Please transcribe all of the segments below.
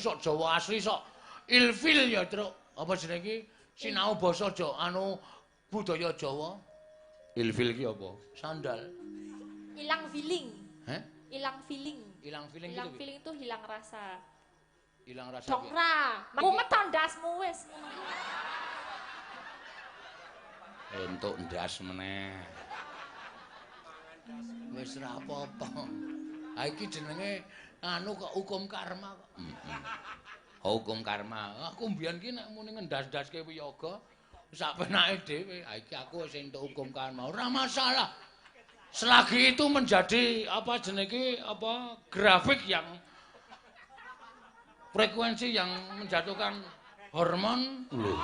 sok Jawa asli sok ilfil ya, Truk. Apa jenenge iki? Sinau basa budaya Jawa. Ilfil ki apa? Sandal. Hilang feeling. Hah? Hilang feeling. Hilang feeling Hilang gitu. feeling tuh hilang rasa. Hilang rasa. Dongra. Mumet ndasmu wis. Entuk ndas meneh. Wis ora apa-apa. Ha iki jenenge anu kok hukum karma kok. Hukum karma. Aku mbiyen ki nek muni ngendas-ndaske wiyaga sak penake dhewe. Ha iki aku wis entuk hukum karma. Ora masalah. Selagi itu menjadi apa jenenge apa grafik yang frekuensi yang menjatuhkan hormon lho.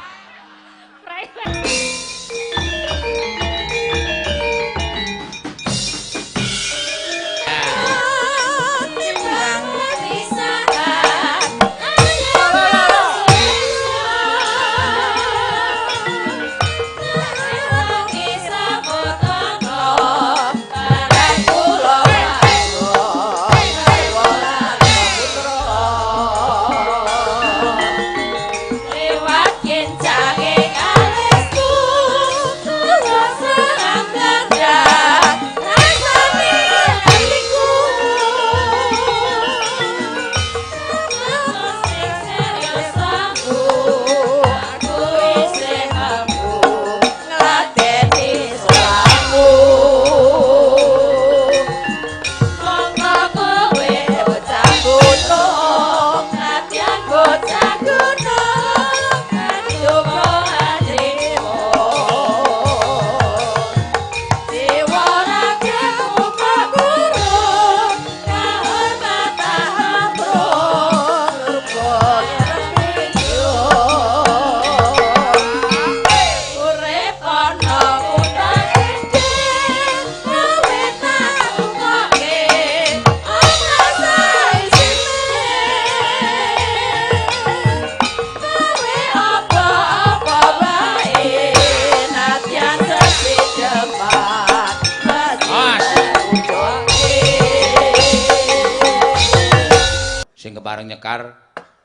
Kepareng nyekar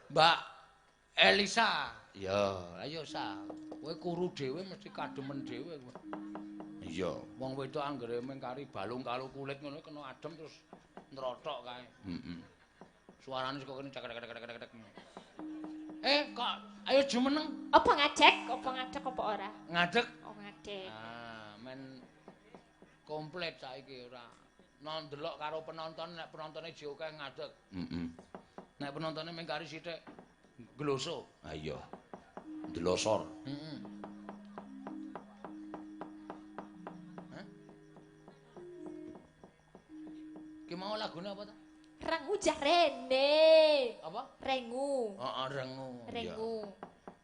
Mbak Elisa. Ya, ayo sa. Kowe kuru dhewe mesti kademen dhewe kowe. Iya, wong wedok anggere mengkari balung karo kulit ngono kena adem terus nrothok kae. Suarane kok kene cek. Kok ayo jumeneng. Apa ngajek? Apa ngadek apa ora? Ngadeg. Oh, ngadek. Ah, men komplit saiki ora. Ndelok karo penonton nek penontonnya jauh kae ngadeg. Nek penontonnya mengkari sithik gloso. Ah iya. Delosor. Hah? Ki mau lagune apa ta? Rengu jarene. Apa? Rengu. Heeh, rengu. Rengu.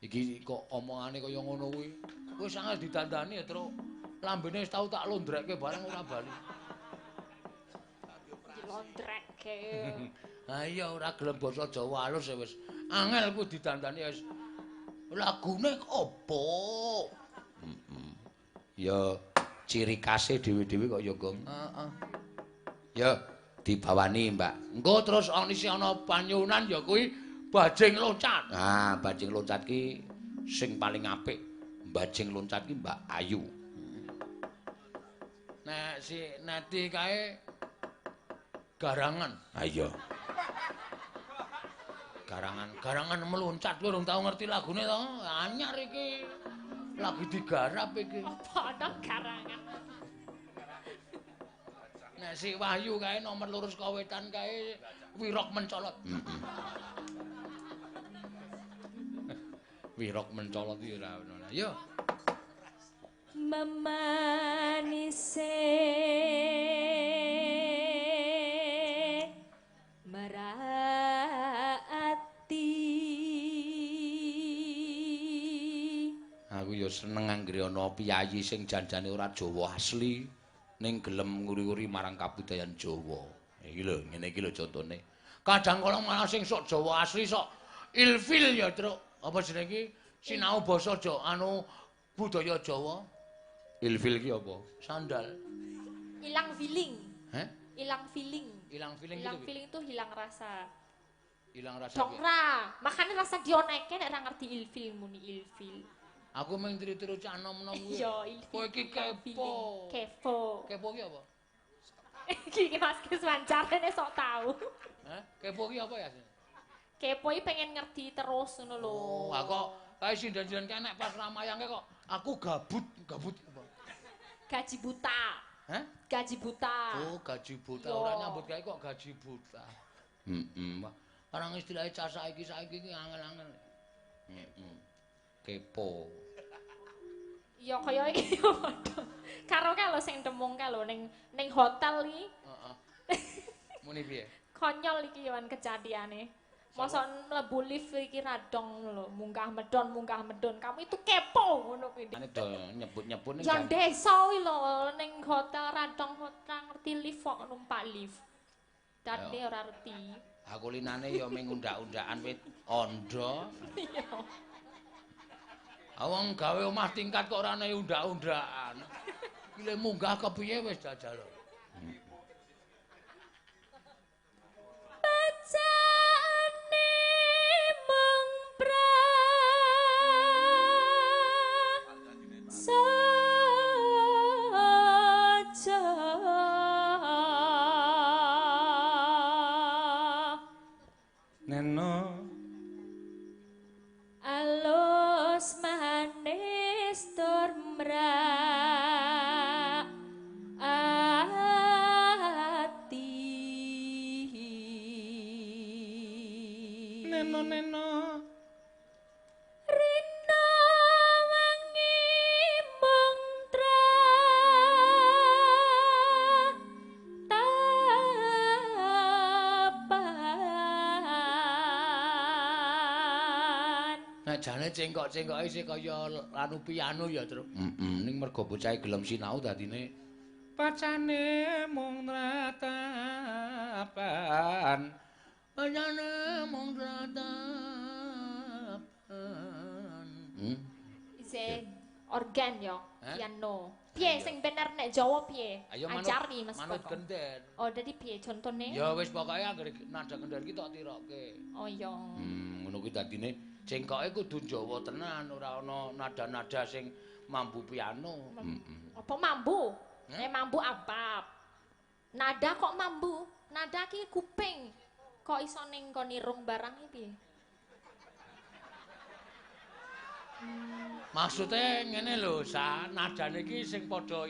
Iki kok omongane kaya ngono kuwi. Wis angel ditandani ya, Truk. Lambene wis tau tak londrekke bareng ora bali. Dilondrekke. Ha iya ora gelem basa Jawa halus wis. Angel ku didandani wis. Lagune opo? Ya ciri khase dhewe-dhewe kok ya, Gong. Heeh. Ya dibawani, Mbak. Engko terus ana panyunan ya kuwi bajing loncat. Ah, bajing loncat ki sing paling apik. Bajing loncat ki Mbak Ayu. Nek si Neti kae garangan. Ah iya. Garangan meluncat kowe urung tau ngerti lagune to? Anyar iki. Lagi digarap iki. Apa ana garangan? Nek si Wahyu kae nomor lurus kawetan kae wirok mencolot. Wirok mencolot iki ora ono. Yo. Memanise aku ya seneng anggere ana piyayi sing janjane ora Jawa asli ning gelem nguri-uri marang kabudayan Jawa. Iki lho, ngene iki lho contone. Kadang kala malah sing sok Jawa asli sok ilfil ya, Truk. Apa jenenge iki? Sinau basa budaya Jawa. Ilfil ki apa? Sandal. Hilang feeling. Hah? Hilang feeling. Hilang feeling Hilang gitu. feeling tuh hilang rasa. Ilang rasa Dong piye? ra, makane rasa dioneke nek ra ngerti ilfil muni ilfil. Aku mung tiru-tiru cah nom-nom kuwi. Iya, ilfil. Kowe iki kepo. Kepo. Kepo ki apa? Iki Mas Kiswan carane sok tau. Hah? Kepo ki apa ya? Kepo iki pengen ngerti terus ngono lho. Oh, kok kae sindan-sindan kenek pas ramayangke kok aku gabut apa? Gaji buta. Hah? Gaji buta. Oh, gaji buta. Yo. Ora nyambut gawe kok gaji buta. Orang istilahnya cah saiki ki angel-angel. Kepo. Ya kaya iki yo padha. Karo kae lho sing demung kae lho ning hotel iki. Heeh. Muni piye? Konyol iki yo kejadiane. Mosok mlebu lift iki radong lho, munggah medon. Kamu itu kepo ngono kuwi. Ane do nyebut-nyebut ning Ya desa kuwi lho ning hotel radong hotel ngerti lift kok numpak lift. Dadi ora ngerti. aku linane ya ming undak-undakan wit ondo. Iya. Awang gawe omah tingkat kok ora ana undak-undakan. Ile munggah kepiye wis jajal. Bacane mung saja. Neno Alus manis tur mrak ati. neno Rina wengi mungtra tapan. Nek jane cengkok-cengkoke isih kaya anu piano ya, Tru. Ning mergo bocahe gelem sinau dadine pacane mung ratapan. Pacane mung ratapan. Ise organ yo, Hah? piano. Piye sing bener nek Jawa piye? Ayo Ajari Mas manut Koko. gender. Oh, dadi piye contone? Ya wis pokoke anggere nada gender ki tok tiroke. Oh iya. Ngono kuwi dadine cengkoke kudu Jawa tenan, ora ana nada-nada sing mambu piano. Apa mambu? Hah? Mambu abab. Nada kok mambu? Nada ki kuping. Kok iso ning kon irung barang iki piye? Maksudnya ngene lho, nadane iki sing padha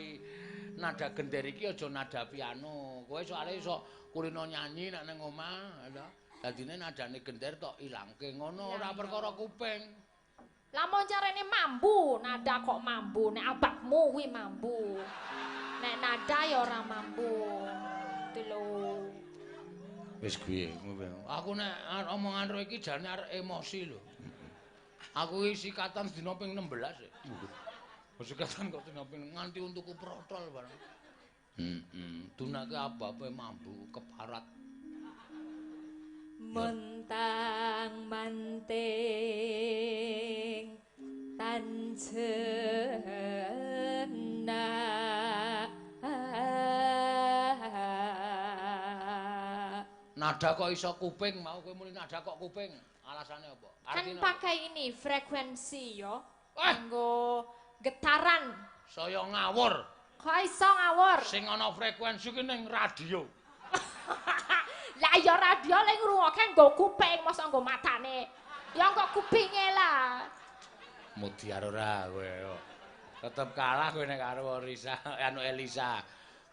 nada gender iki aja nada piano. Kowe soalé iso kulino nyanyi nek ning omah, lho. Dadine nadane gender tok ilangke ngono ora perkara kuping. Lamun carane mambu, nada kok mambu, nek abakmu kuwi mambu. Nek nada ya ora mambu. Itu lho. Wis kuwi. Aku nek omongan ro iki jane arek emosi lho. Aku iki sikatan sedina ping 16 ya. Sikatan kok sedina ping nganti untuku protol bareng. Tunake apa-apa mambu keparat. Montang manting tanjena Nada kok iso kuping mau kowe muni nada kok kuping. Alasane apa? kan Artine pakai ini frekuensi yo Eh! kanggo getaran saya ngawur. kok iso ngawur Sing ana frekuensi ki ning radio. lah ya radio le ngrungokke nggo kuping masa nggo matane ya kok kupinge lah Mudiar ora kowe. Tetep kalah kowe nek karo Risa, anu Elisa.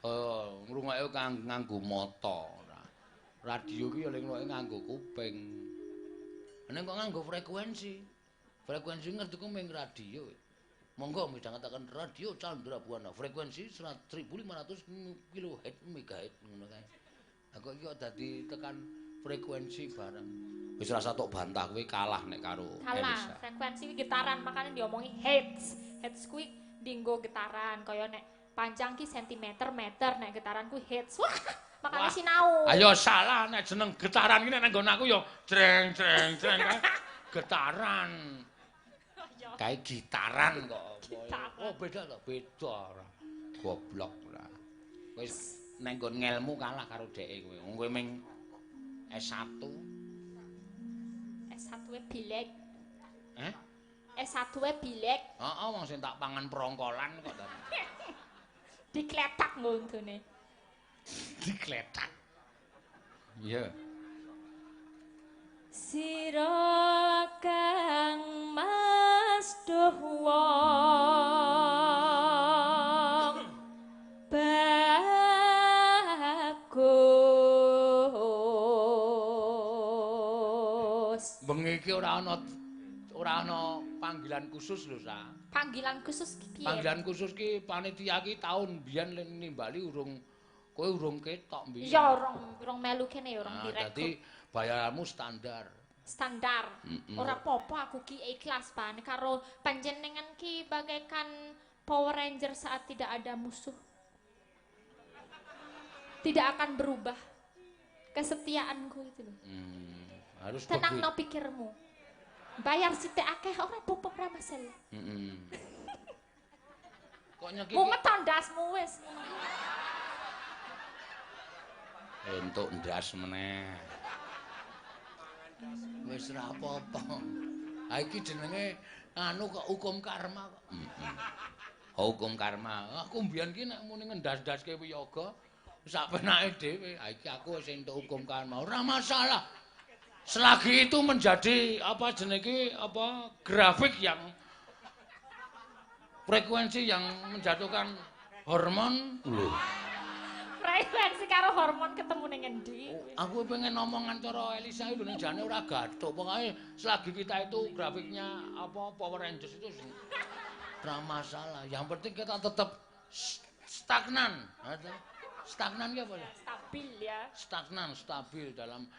Oh, ngrungokke nganggo mata. Radio ki ya ning nganggo kuping. Nek kok nganggo frekuensi. Frekuensi ngerti ku ming radio. Monggo midhangetaken radio Chandra Buana frekuensi 1500 kHz megahertz ngono kae. Aku iki kok dadi tekan frekuensi bareng. Wis rasa tok bantah kowe kalah nek karo salah Elisa. frekuensi getaran makanya diomongi hertz kuwi dinggo getaran kaya nek panjang ki sentimeter meter nek getaran ku hertz wah makanya Wah. sinau Ayo salah nek jeneng getaran iki nek nang nggon aku ya jreng jreng jreng kae. Getaran. Kae gitaran kok. Gitaran. Oh beda to, beda ora. Goblok ora. Wis nang nggon ngelmu kalah karo dheke kowe. Wong kowe ming S1. S1 bilek. S1 bilek. Heeh, wong sing tak pangan prongkolan kok ta. Dikletak ngontone. Dikletak. Iya. Sira kang mas duh wong bagus. Bengi iki ora ana panggilan khusus lho, Sa. Panggilan khusus ki piye? Panggilan khusus ki panitia ki taun biyen nimbali kowe urung ketok mbiyen. Ya urung melu kene ya urung direkrut. Dadi bayarmu standar. Standar. Ora apa-apa aku ki ikhlas Pan karo panjenengan ki bagaikan Power Ranger saat tidak ada musuh. Tidak akan berubah kesetiaanku itu loh. Harus tenang no pikirmu. Bayar sithik akeh ora apa-apa ora masalah. Kok nyeki. Mumet ndasmu wis. Entuk ndas meneh. Wis ora apa-apa. Ha iki jenenge anu kok hukum karma kok. Hukum karma. Aku mbiyen ki nek muni ngendas-ndaske wiyaga sak penake dhewe. Ha iki aku wis entuk hukum karma. Ora masalah. Selagi itu menjadi apa jenenge apa grafik yang frekuensi yang menjatuhkan hormon lho. Frekuensi karo hormon ketemu ning endi? Aku pengen omongan cara Elisa itu nih jane ora gathuk. Pokoke selagi kita itu grafiknya apa Power Rangers itu ora masalah. Yang penting kita tetap stagnan. Stagnan ya apa ya? Stabil ya. Stagnan, stabil dalam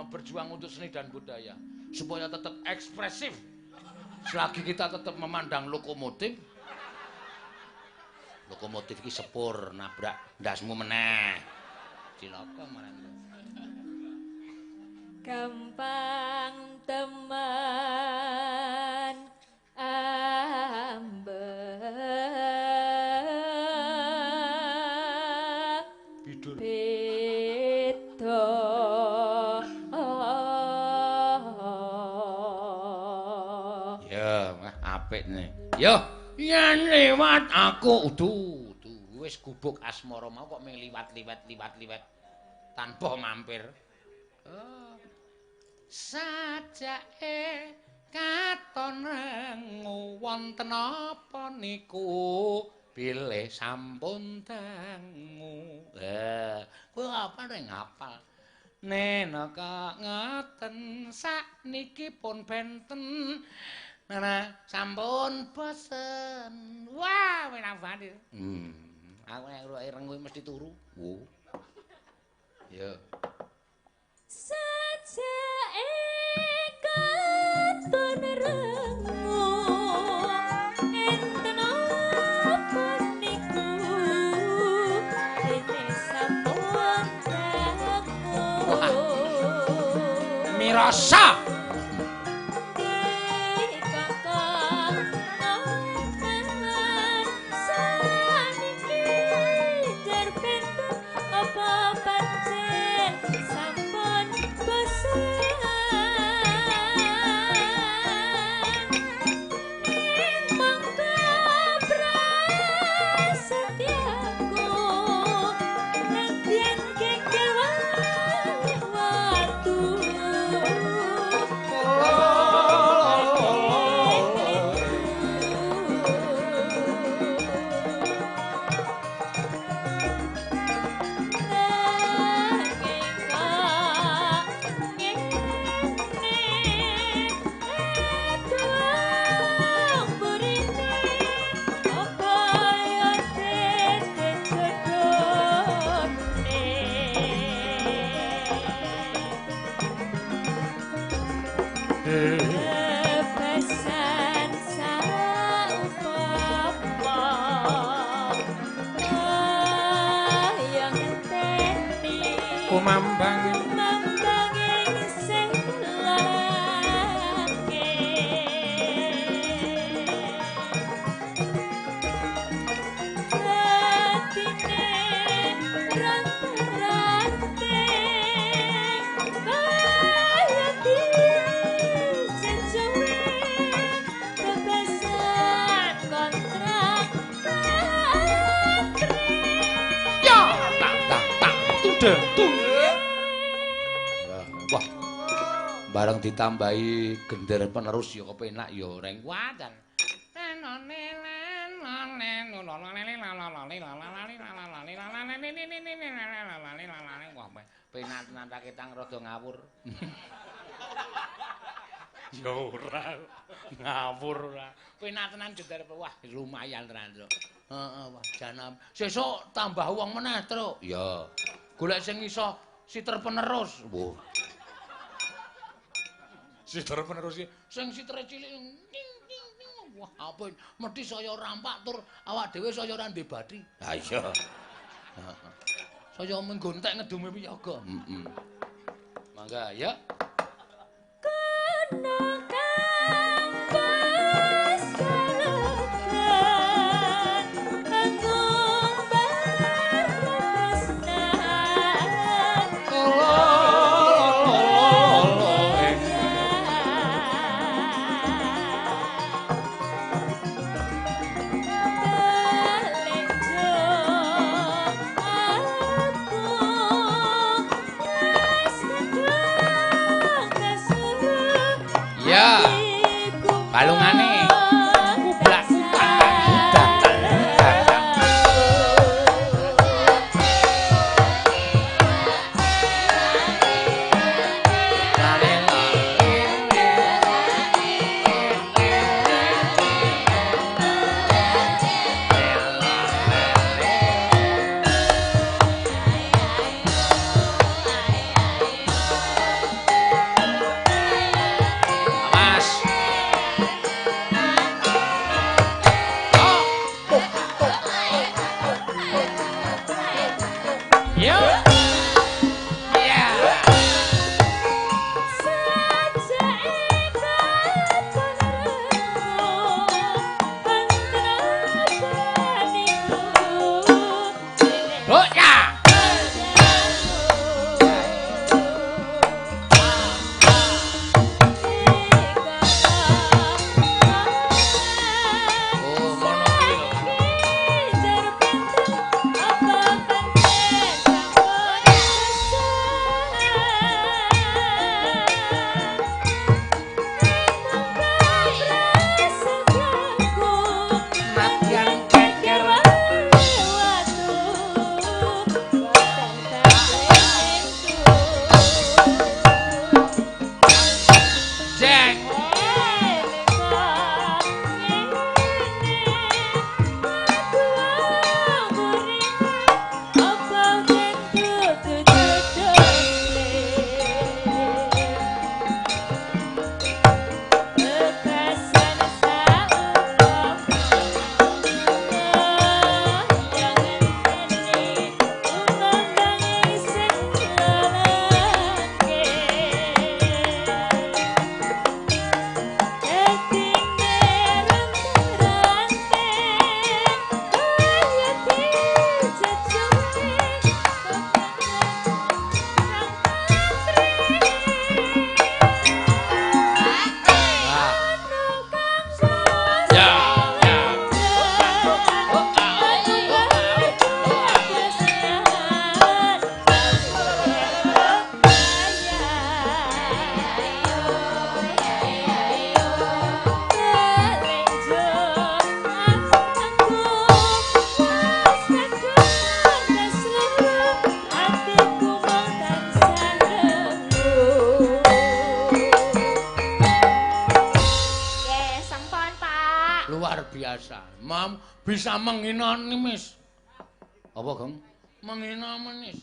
berjuang untuk seni dan budaya supaya tetap ekspresif. Selagi kita tetap memandang lokomotif ki sepur nabrak ndasmu meneh. Cilaka marang. Gampang teman ambek Bidur. Apik nih. Yo, yen liwat aku wis gubuk asmara mau kok mung liwat tanpa mampir. Oh. Sajake katon rengu wonten apa niku bilih sampun dangu. Kowe apa ning ngapal? Nenaka ngaten sakniki pun benten. Nana sampun bosen. Wah, menang banget. Aku nek ireng kuwi mesti turu. Wo. Ya. Sajake katon rengu enten apa niku bilih sampun dangu. Mirasa. Wah. Bareng ditambahi gender penerus ya kepenak ya reng wadan. Penak tenan ta ketang rada ngawur. Ya ora. Ngawur ora. Penak tenan gender wah lumayan tenan, Truk. Heeh, wah janam. Sesuk tambah wong meneh, Truk. Ya. Golek sing iso siter penerus. Wah. Siter penerus sing sitere cilik wah apa mesti saya rampak tur awak dhewe saya ora ndek bathi. Ha iya. Heeh. Saya menggontek ngedume piyaga. Heeh. Mangga ya. Ya. Balungane. Kublak bisa menghina nimis. Apa, Geng? Menghina manis.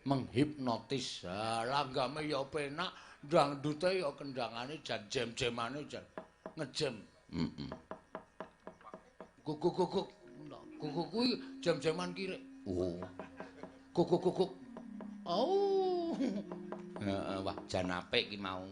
Menghipnotis. Langgame ya penak, dangdute ya kendangane jan jem-jemane jan ngejem. Heeh. Guguk-guguk. Guguk kuwi jam-jaman kirek. Oh. Guguk-guguk. Oh. Heeh, wah jan apik ki mau.